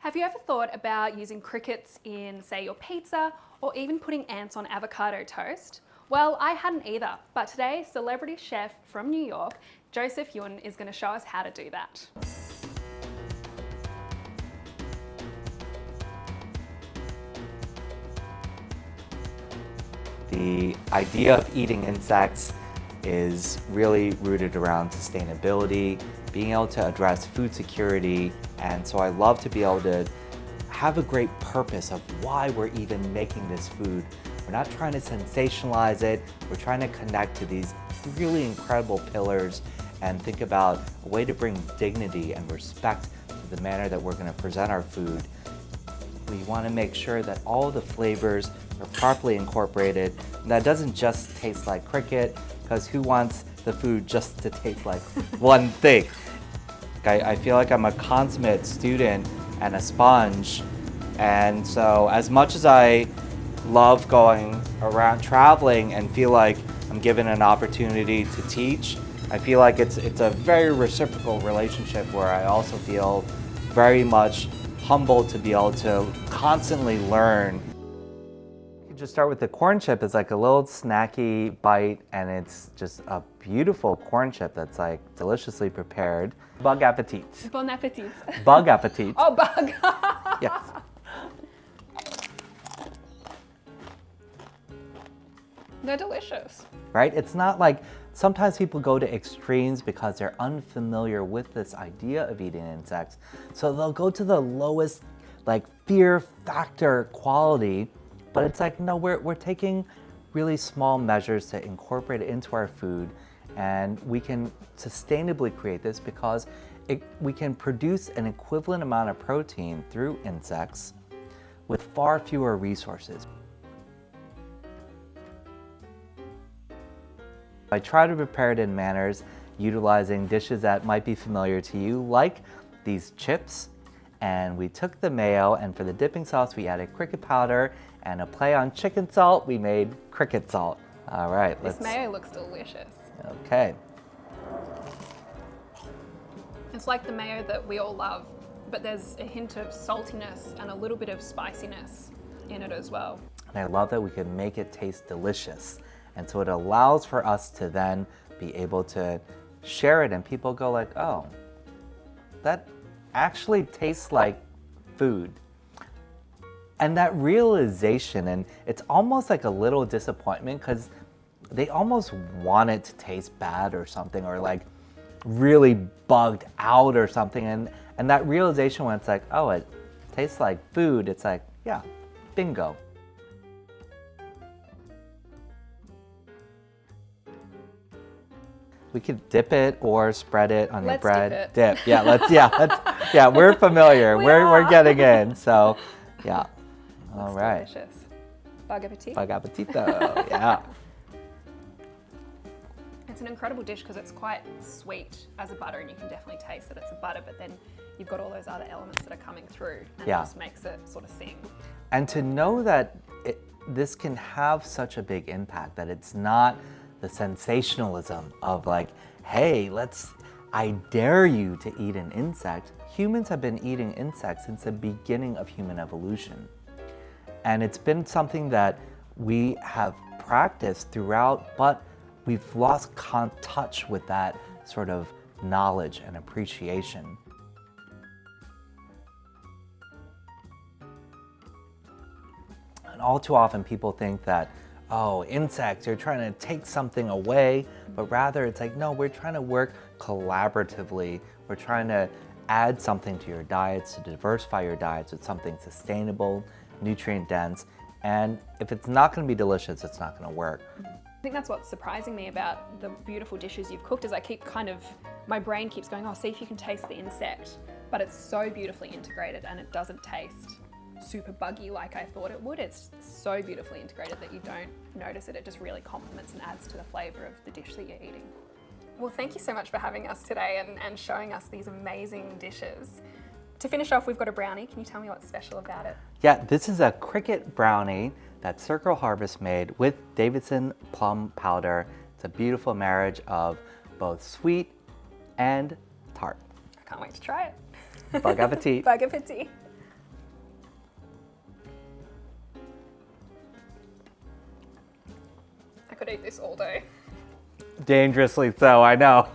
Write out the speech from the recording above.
Have you ever thought about using crickets in, say, your pizza, or even putting ants on avocado toast? Well, I hadn't either, but today, celebrity chef from New York, Joseph Yoon, is going to show us how to do that. The idea of eating insects is really rooted around sustainability, being able to address food security, and so I love to be able to have a great purpose of why we're even making this food. We're not trying to sensationalize it, we're trying to connect to these really incredible pillars and think about a way to bring dignity and respect to the manner that we're going to present our food. We want to make sure that all the flavors are properly incorporated, and that doesn't just taste like cricket, because who wants the food just to taste like one thing? I feel like I'm a consummate student and a sponge, and so as much as I love going around traveling and feel like I'm given an opportunity to teach, I feel like it's a very reciprocal relationship where I also feel very much humbled to be able to constantly learn. You can just start with the corn chip. It's like a little snacky bite, and it's just a beautiful corn chip that's like deliciously prepared. Bug appetit. Bon appetit. Bug appetit. Oh, bug. Yes. They're delicious. Right? It's not like, sometimes people go to extremes because they're unfamiliar with this idea of eating insects. So they'll go to the lowest like fear factor quality, but it's like, no, we're taking really small measures to incorporate it into our food, and we can sustainably create this because we can produce an equivalent amount of protein through insects with far fewer resources. I try to prepare it in manners utilizing dishes that might be familiar to you, like these chips. And we took the mayo, and for the dipping sauce, we added cricket powder, and a play on chicken salt, we made cricket salt. All right, This mayo looks delicious. Okay. It's like the mayo that we all love, but there's a hint of saltiness and a little bit of spiciness in it as well. And I love that we can make it taste delicious. And so it allows for us to then be able to share it, and people go like, oh, that actually tastes like food. And that realization, and it's almost like a little disappointment because they almost want it to taste bad or something, or like really bugged out or something. And that realization when it's like, oh, it tastes like food, it's like, yeah, bingo. We could dip it or spread it on your bread. Dip. Yeah, we're familiar. We're getting in. So, yeah. All right. Delicious. Bug appetit. Bug appetito. Yeah. It's an incredible dish because it's quite sweet as a butter, and you can definitely taste that it's a butter, but then you've got all those other elements that are coming through, and it just makes it sort of sing. And to know that this can have such a big impact, that it's not the sensationalism of like, hey, I dare you to eat an insect. Humans have been eating insects since the beginning of human evolution. And it's been something that we have practiced throughout, but we've lost touch with that sort of knowledge and appreciation. And all too often people think that, oh, insects, you're trying to take something away, but rather it's like, no, we're trying to work collaboratively. We're trying to add something to your diets, to diversify your diets with something sustainable, nutrient dense, and if it's not going to be delicious, it's not going to work. I think that's what's surprising me about the beautiful dishes you've cooked, is I keep my brain keeps going, oh, see if you can taste the insect, but it's so beautifully integrated and it doesn't taste super buggy like I thought it would. It's so beautifully integrated that you don't notice it. It just really complements and adds to the flavor of the dish that you're eating. Well, thank you so much for having us today and showing us these amazing dishes. To finish off, we've got a brownie. Can you tell me what's special about it? Yeah, this is a cricket brownie that Circle Harvest made with Davidson plum powder. It's a beautiful marriage of both sweet and tart. I can't wait to try it. Bug appetit. Bug appetit. eat this all day. Dangerously so, I know.